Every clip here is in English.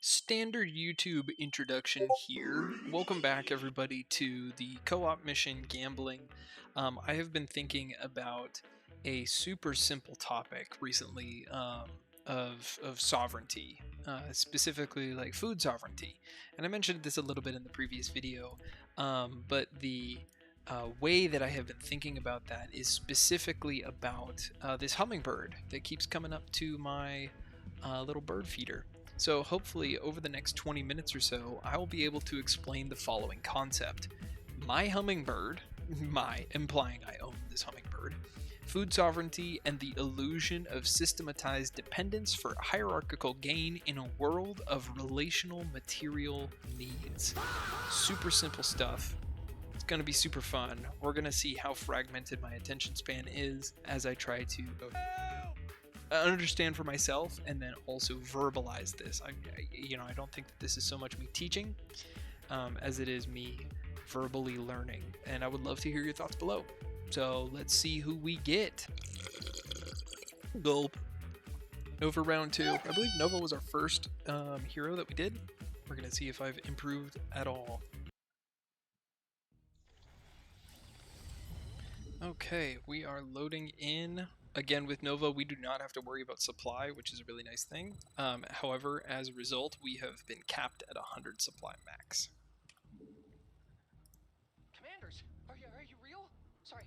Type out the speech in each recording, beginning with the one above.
Standard YouTube introduction here. Welcome back, everybody, to the co-op mission gambling. I have been thinking about a super simple topic recently of sovereignty, specifically like food sovereignty. And I mentioned this a little bit in the previous video, but the way that I have been thinking about that is specifically about this hummingbird that keeps coming up to my little bird feeder. So hopefully over the next 20 minutes or so, I will be able to explain the following concept. My hummingbird, implying I own this hummingbird, food sovereignty, and the illusion of systematized dependence for hierarchical gain in a world of relational material needs. Super simple stuff. It's going to be super fun. We're going to see how fragmented my attention span is as I try to understand for myself and then also verbalize this. I don't think that this is so much me teaching as it is me verbally learning, and I would love to hear your thoughts below. So let's see who we get. Gulp. Nova round 2. I believe Nova was our first hero that we did. We're gonna see if I've improved at all. Okay, we are loading in. Again, with Nova, we do not have to worry about supply, which is a really nice thing. However, as a result, we have been capped at 100 supply max. Commanders, are you real? Sorry.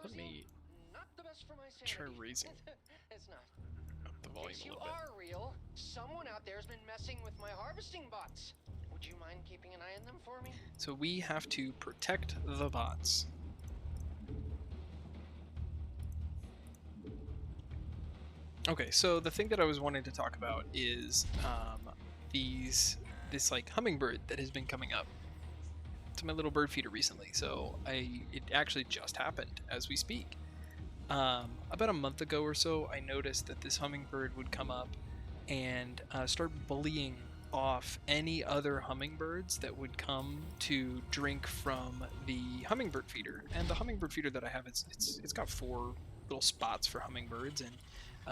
Let me Not the best for my sanity. try raising It's not. up the volume If a you little bit. are real, someone out there's been messing with my harvesting bots. Would you mind keeping an eye on them for me? So we have to protect the bots. Okay, so the thing that I was wanting to talk about is this like hummingbird that has been coming up to my little bird feeder recently. So it actually just happened as we speak. About a month ago or so, I noticed that this hummingbird would come up and start bullying off any other hummingbirds that would come to drink from the hummingbird feeder. And the hummingbird feeder that I have, it's got 4 little spots for hummingbirds, and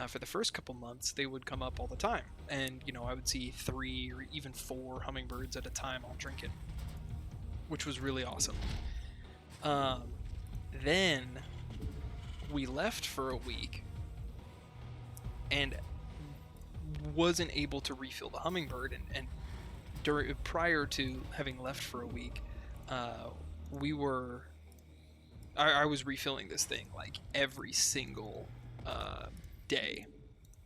for the first couple months they would come up all the time, and I would see 3 or even 4 hummingbirds at a time all drinking, which was really awesome. Then we left for a week and wasn't able to refill the hummingbird, and prior to having left for a week, I was refilling this thing like every single day,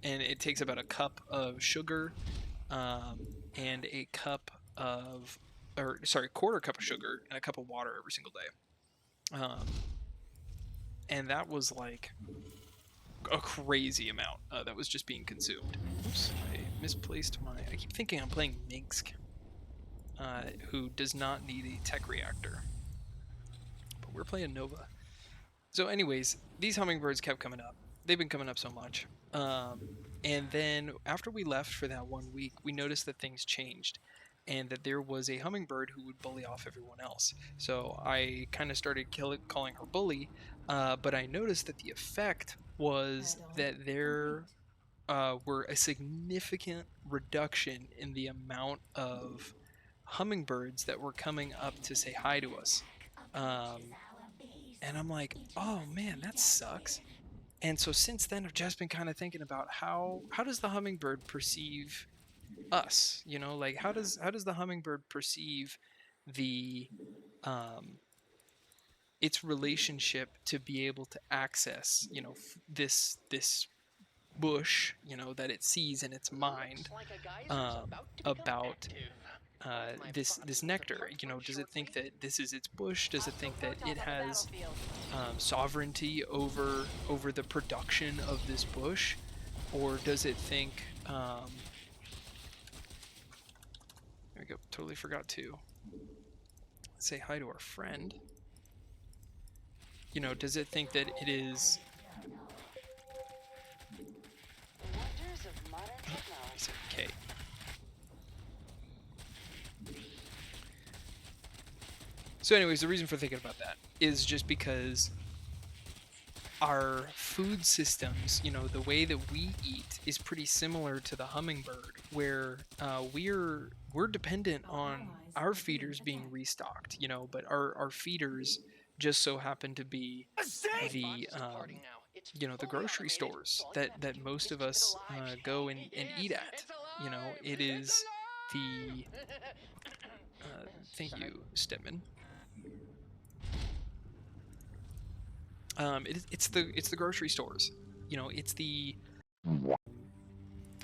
and it takes about a cup of sugar and a cup of quarter cup of sugar and a cup of water every single day, and that was like a crazy amount that was just being consumed. Oops, I misplaced I keep thinking I'm playing Minsk, who does not need a tech reactor, but we're playing Nova. So anyways, these hummingbirds kept coming up. They've been coming up so much. And then after we left for that 1 week, we noticed that things changed, and that there was a hummingbird who would bully off everyone else. So I kind of started calling her bully, but I noticed that the effect was that there were a significant reduction in the amount of hummingbirds that were coming up to say hi to us. And I'm like, oh man, that sucks. And so since then, I've just been kind of thinking about how does the hummingbird perceive us? Like how does the hummingbird perceive the its relationship to be able to access this bush that it sees in its mind about this nectar. Does it think that this is its bush? Does it think that it has sovereignty over the production of this bush, or does it think there we go, totally forgot to say hi to our friend. Does it think that it is okay? So anyways, the reason for thinking about that is just because our food systems, you know, the way that we eat is pretty similar to the hummingbird, where we're dependent on our feeders being restocked, you know, but our feeders just so happen to be the you know, the grocery stores that most of us go and eat at. You know, it is the thank you, Stedman. It's the grocery stores. You know, it's the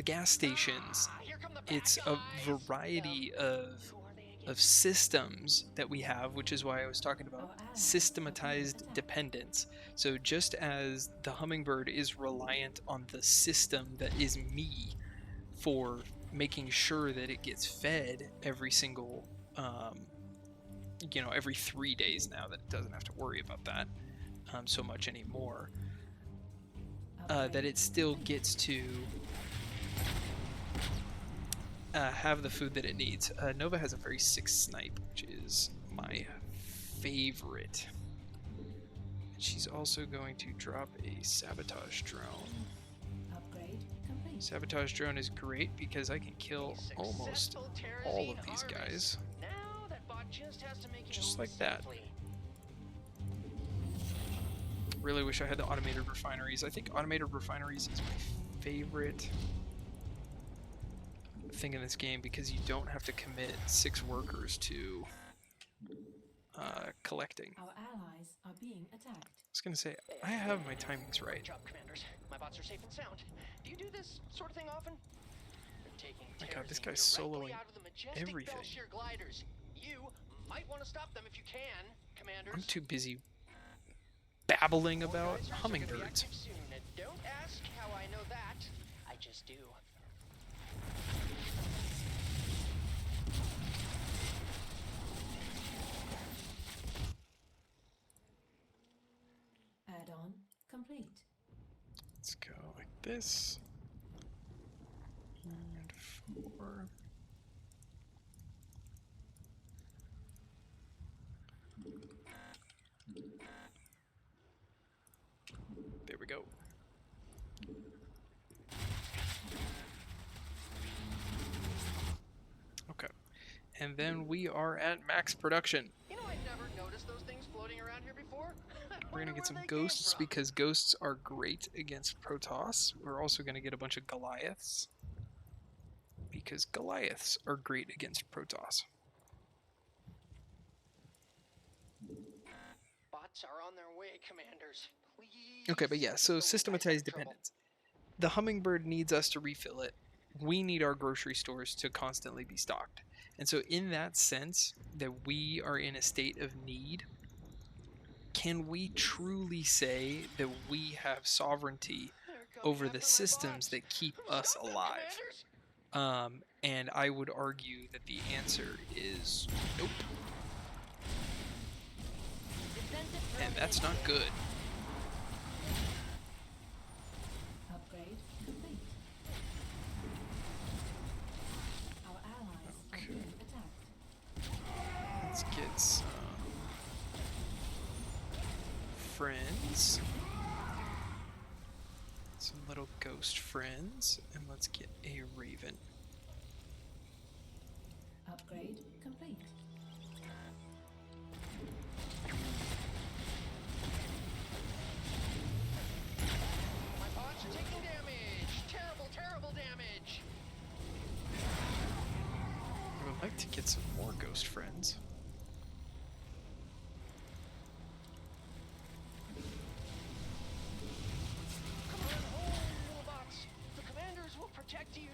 gas stations. It's a variety of systems that we have, which is why I was talking about systematized dependence. So just as the hummingbird is reliant on the system that is me for making sure that it gets fed every single you know, every 3 days now, that it doesn't have to worry about that so much anymore, that it still gets to have the food that it needs. Nova has a very sick snipe, which is my favorite. She's also going to drop a sabotage drone. Sabotage drone is great because I can kill almost all of these guys. Just like that. Really wish I had the automated refineries. I think automated refineries is my favorite thing in this game because you don't have to commit 6 workers to collecting. Our allies are being attacked. I was gonna say, I have my timings right. Great job, commanders. My bots are safe and sound. Do you do this sort of thing often? They're taking My god, this terrorism guy's directly soloing out of the majestic everything. Belshire gliders. You might want to stop them if you can, commanders. I'm too busy babbling about Organizers are gonna be hummingbirds. active soon, and don't ask how I know that. I just do. Add-on complete. Let's go like this. And 4. There we go. Okay. And then we are at max production. You know, I never noticed those things floating around here before. We're gonna get some ghosts because ghosts are great against Protoss. We're also gonna get a bunch of Goliaths because Goliaths are great against Protoss. Bots are on their way, commanders. Please. Okay, but yeah, so don't let guys systematized have trouble. dependence. The hummingbird needs us to refill it. We need our grocery stores to constantly be stocked. And so in that sense that we are in a state of need, can we truly say that we have sovereignty They're coming over after the my systems bots. that keep us Stop them, alive? commanders. And I would argue that the answer is nope. And that's not good. Upgrade complete. Our allies are Okay. being attacked. Let's get some friends. Some little ghost friends. And let's get a raven. Upgrade complete. My bots are taking damage. Terrible, terrible damage. I would like to get some more ghost friends. Come on home, little bots. The commanders will protect you.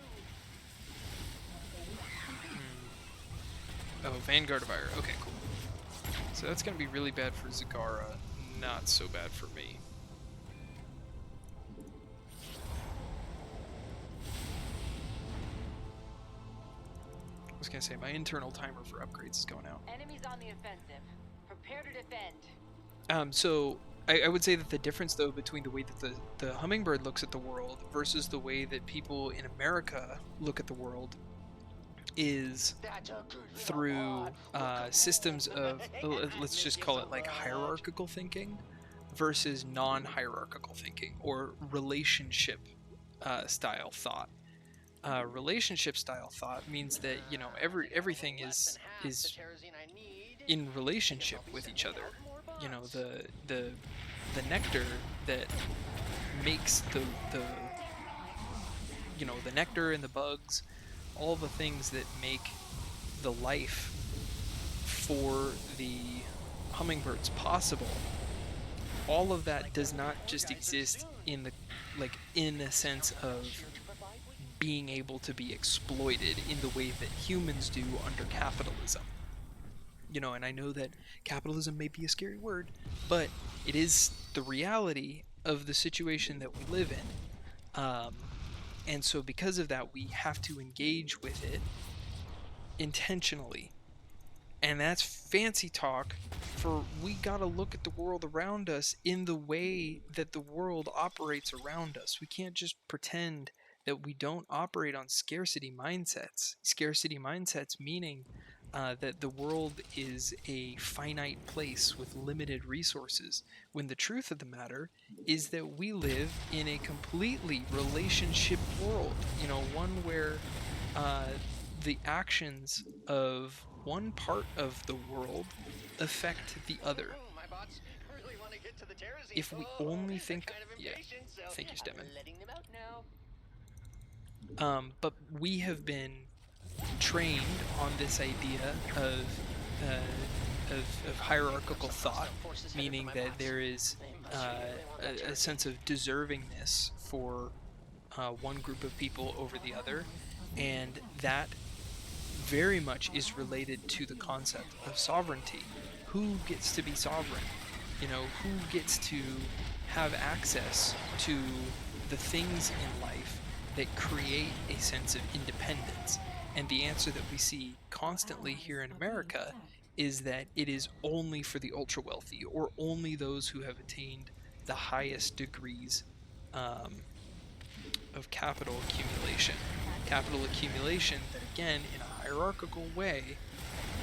Oh, Vanguard of Ire. Okay, cool. So that's going to be really bad for Zagara, not so bad for me. I was going to say, my internal timer for upgrades is going out. Enemies on the offensive. Prepare to defend. So I would say that the difference, though, between the way that the hummingbird looks at the world versus the way that people in America look at the world is That's a good through systems of, let's just call it like hierarchical thinking versus non-hierarchical thinking or relationship style thought. Relationship style thought means that everything is in relationship with each other. The nectar that makes the nectar and the bugs, all the things that make the life for the hummingbirds possible, all of that does not just exist in the sense of being able to be exploited in the way that humans do under capitalism. And I know that capitalism may be a scary word, but it is the reality of the situation that we live in. And so because of that, we have to engage with it intentionally. And that's fancy talk for we gotta look at the world around us in the way that the world operates around us. We can't just pretend that we don't operate on scarcity mindsets. Scarcity mindsets meaning that the world is a finite place with limited resources, when the truth of the matter is that we live in a completely relationship world. One where the actions of one part of the world affect the other. My bots really want to get to the terrazine. If we only think, kind of impatient, so thank you, Stemmen. I'm letting them out now. But we have been trained on this idea of hierarchical thought, meaning that there is a sense of deservingness for one group of people over the other, and that very much is related to the concept of sovereignty. Who gets to be sovereign? Who gets to have access to the things in life that create a sense of independence? And the answer that we see constantly here in America is that it is only for the ultra wealthy, or only those who have attained the highest degrees of capital accumulation. Capital accumulation that, again, in a hierarchical way,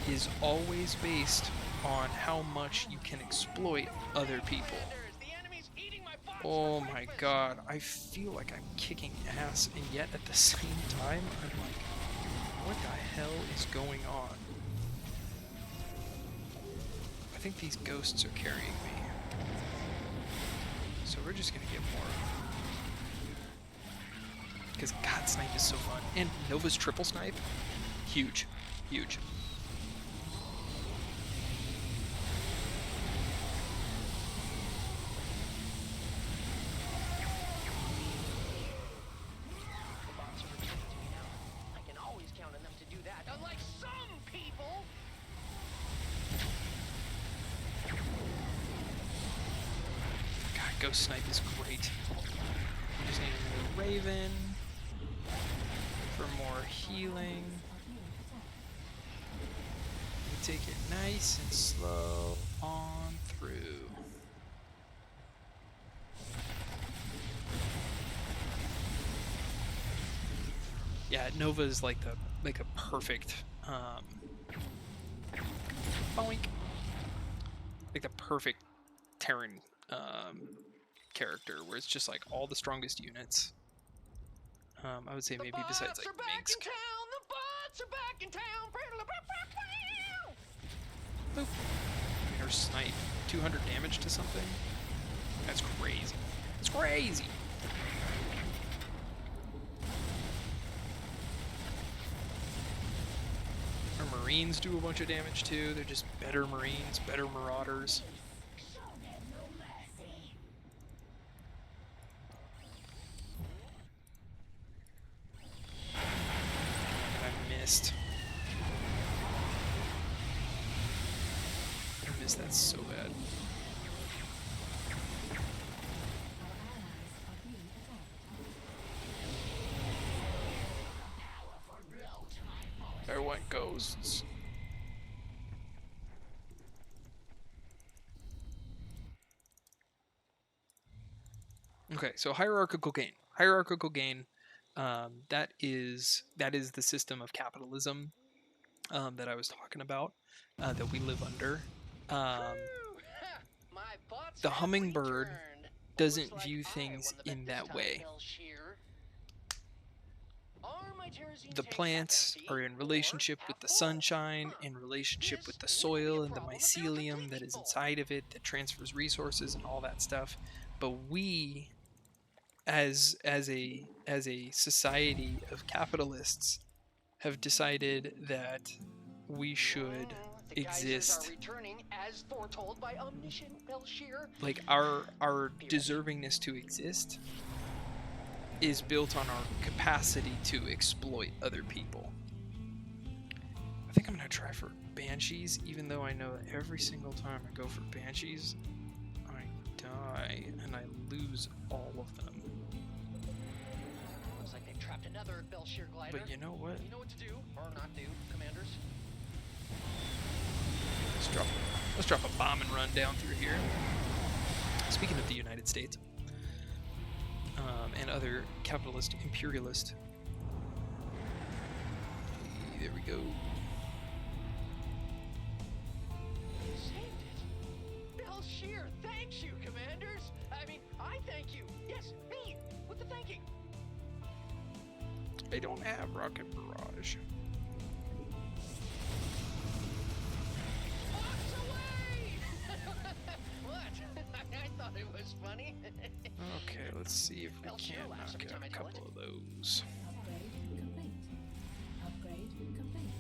is always based on how much you can exploit other people. Oh my god, I feel like I'm kicking ass, and yet at the same time, I'm like, what the hell is going on? I think these ghosts are carrying me. So we're just gonna get more. Because God, snipe is so fun. And Nova's triple snipe, huge, huge. I can always count on them to do that, unlike some people. God, ghost snipe is great. We just need another raven for more healing. We take it nice and slow on through. Yeah, Nova is like a perfect boink. Like the perfect Terran character, where it's just like all the strongest units. I would say maybe besides like Minsk. The bots are back in town. Boop. Her snipe, 200 damage to something. That's crazy. It's crazy. Our Marines do a bunch of damage too. They're just better Marines, better Marauders. I missed that so bad. There went ghosts. Okay, so hierarchical gain. Hierarchical gain. That is the system of capitalism that I was talking about, that we live under. My bots the have Hummingbird returned. doesn't Looks like view I things won the bet in this that time, way. Belshir. Are my terrazine The tanks plants half are empty in or relationship with half the full? sunshine, Huh. in relationship This with the wouldn't be a soil and the problem if they were mycelium that completely is full. inside of it that transfers resources and all that stuff. But we, as a society of capitalists, have decided that we should The geysers are exist, returning as foretold by omniscient Belshir. like our deservingness to exist is built on our capacity to exploit other people. I think I'm gonna try for banshees, even though I know that every single time I go for banshees, I die and I lose all of them. Looks like they've trapped another Belshir glider. But you know what? You know what to do, or not do, commanders. Let's drop a bomb and run down through here. Speaking of the United States, and other capitalist imperialist. There we go. Saved it. Belshir, thanks you, commanders. I mean, I thank you. Yes, me. With the thanking. I don't have rocket barrage. Box away! What? I thought it was funny. Okay, let's see if we Belshir can laughs knock every out time I a tell it. couple of those. Upgrade complete. Upgrade complete.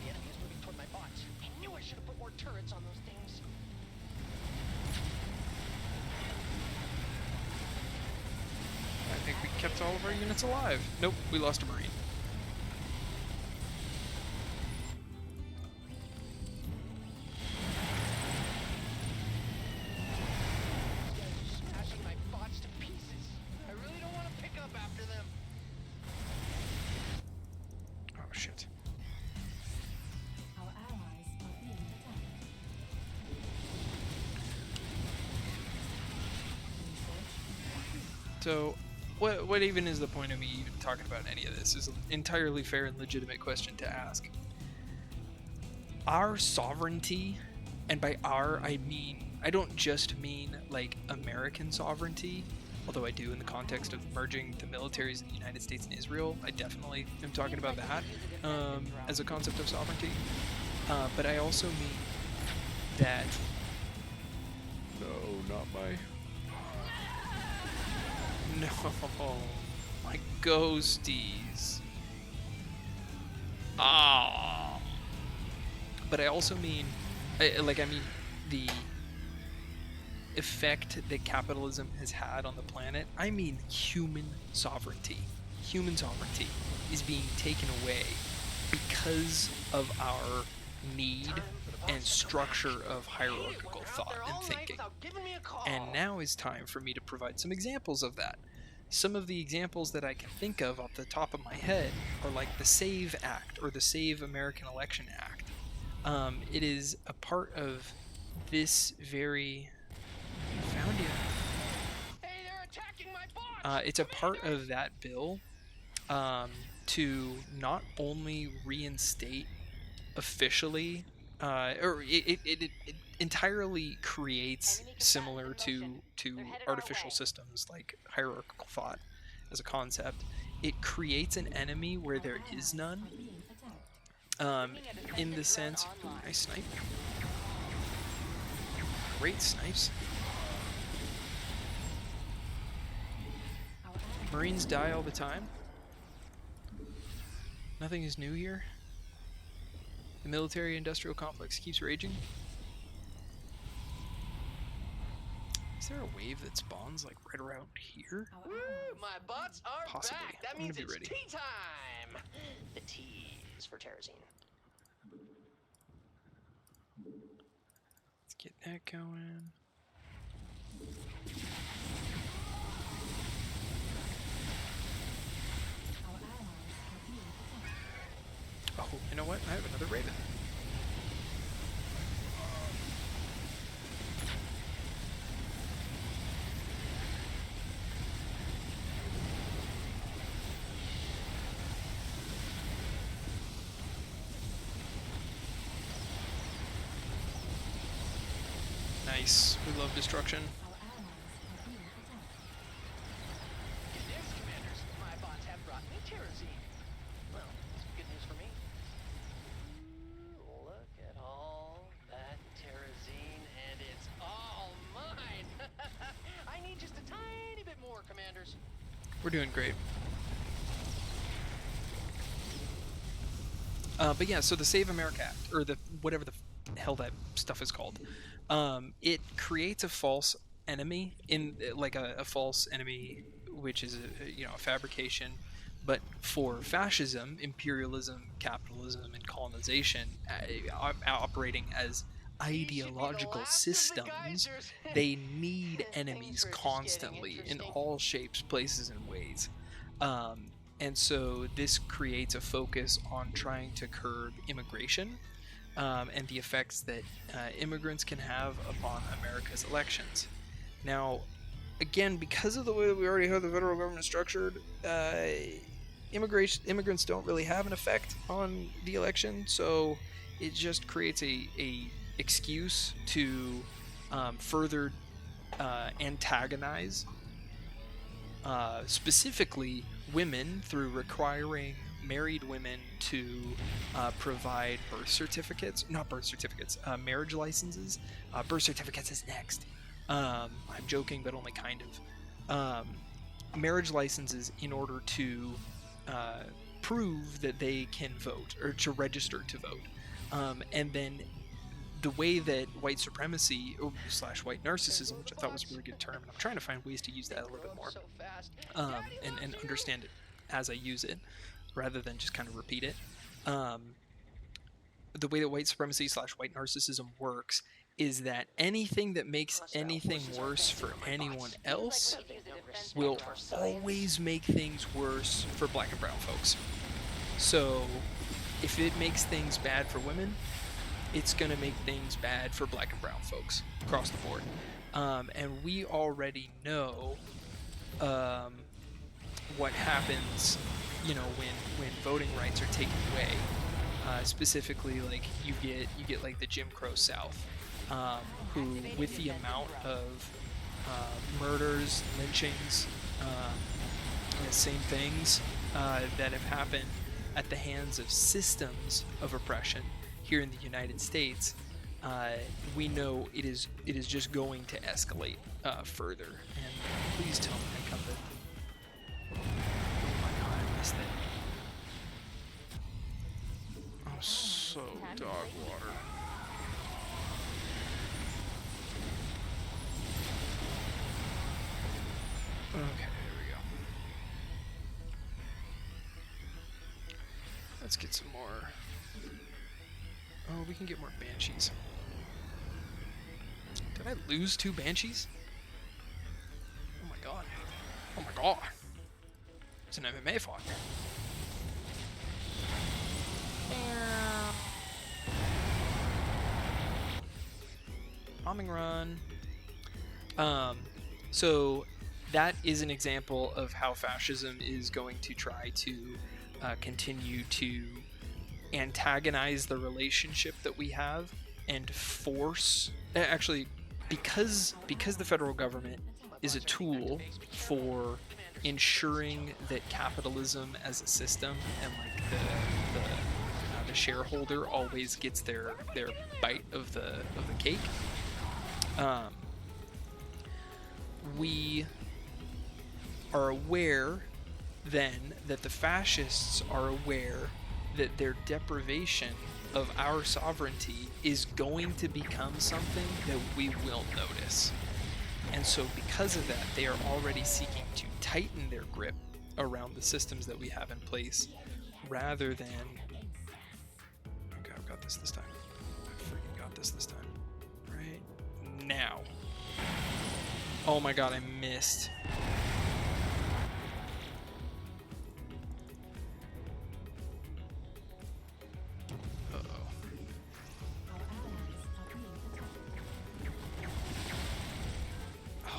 The enemy is moving toward my bots. I knew I should have put more turrets on those things. I think we kept all of our units alive. Nope, we lost a Marine. These guys are smashing my bots to pieces. I really don't want to pick up after them. Oh shit. Our allies are being attacked. So, what even is the point of me even talking about any of this? Is an entirely fair and legitimate question to ask. Our sovereignty, and by our I don't just mean like American sovereignty, although I do in the context of merging the militaries in the United States and Israel. I definitely am talking about that as a concept of sovereignty. But I also mean that. No, not my. No, my ghosties. Ah. But I also mean, I mean the effect that capitalism has had on the planet. I mean human sovereignty. Human sovereignty is being taken away because of our need and structure of hierarchical thought and thinking. And now is time for me to provide some examples of that. Some of the examples that I can think of off the top of my head are like the SAVE Act or the Save American Election Act. It is a part of this very found you. Hey, they're attacking my bots. It's a part of that bill to not only reinstate officially, or it entirely creates similar to artificial systems like hierarchical thought as a concept. It creates an enemy where there is none. In the sense, ooh, nice snipe. Great snipes. Marines die all the time. Nothing is new here. The military-industrial complex keeps raging. Is there a wave that spawns like right around here? Woo, my bots are Possibly. back. That I'm gonna means be it's ready. tea time. The tea is for terrazine. Let's get that going. Our allies are being attacked. Oh, you know what? I have another Raven. Nice. We love destruction. Our allies are being attacked. Yes, commanders. My bots have brought me terrazine. Well, that's good news for me. Ooh, look at all that terrazine, and it's all mine. I need just a tiny bit more, commanders. We're doing great. But yeah, so the Save America Act, or the whatever the hell that stuff is called, it creates a false enemy in like a false enemy, which is a fabrication. But for fascism, imperialism, capitalism, and colonization operating as ideological systems, they need enemies constantly in all shapes, places, and ways. And so this creates a focus on trying to curb immigration and the effects that immigrants can have upon America's elections. Now, again, because of the way that we already have the federal government structured, immigrants don't really have an effect on the election, so it just creates a excuse to further antagonize specifically women through requiring married women to provide marriage licenses. Birth certificates is next. I'm joking, but only kind of. Marriage licenses in order to prove that they can vote or to register to vote. And then the way that white supremacy / white narcissism, which I thought was a really good term, and I'm trying to find ways to use that a little bit more, and understand it as I use it, rather than just kind of repeat it. The way that white supremacy / white narcissism works is that anything that makes anything worse for anyone else will always make things worse for black and brown folks. So if it makes things bad for women, it's going to make things bad for black and brown folks across the board. And we already know what happens, when voting rights are taken away. Specifically, like you get like the Jim Crow South, who, with the amount of murders, lynchings, same things that have happened at the hands of systems of oppression here in the United States, we know it is just going to escalate further. And please tell me I come to. Oh my god, I missed it. I'm so dog water. Okay, there we go. Let's get some more. Oh, we can get more banshees. Did I lose 2 banshees? Oh my god. Oh my god. It's an MMA fight. Bombing run. So that is an example of how fascism is going to try to continue to antagonize the relationship that we have and force because the federal government is a tool for ensuring that capitalism as a system and like the shareholder always gets their bite of the cake. We are aware then that the fascists are aware that their deprivation of our sovereignty is going to become something that we will notice. And so because of that, they are already seeking to tighten their grip around the systems that we have in place rather than... Okay, I've got this time. I freaking got this time. Right now. Oh my god, I missed.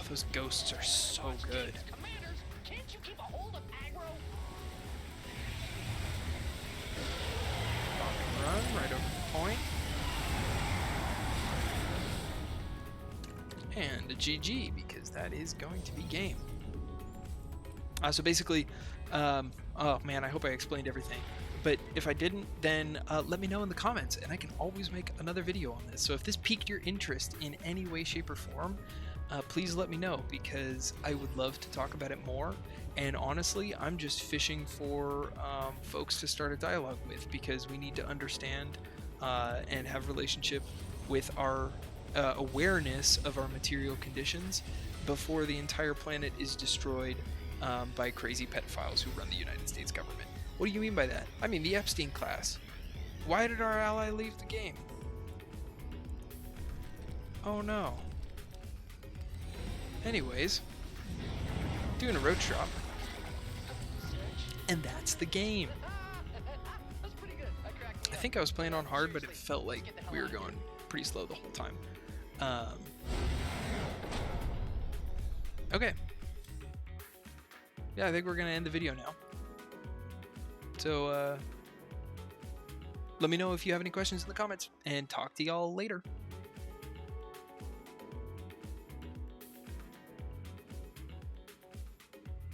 Those ghosts are so good. Commanders, can't you keep a hold of aggro? Run right over the point. And a GG, because that is going to be game. So basically, oh man, I hope I explained everything. But if I didn't, then let me know in the comments, and I can always make another video on this. So if this piqued your interest in any way, shape, or form, please let me know, because I would love to talk about it more. And honestly, I'm just fishing for folks to start a dialogue with, because we need to understand and have relationship with our awareness of our material conditions before the entire planet is destroyed by crazy pedophiles who run the United States government. What do you mean by that? I mean the Epstein class. Why did our ally leave the game? Oh no. Anyways, doing a roach drop. And that's the game. That's pretty good. I cracked I think I was playing on hard, but it felt like we were going pretty slow the whole time. Okay. Yeah, I think we're going to end the video now. So, let me know if you have any questions in the comments, and talk to y'all later.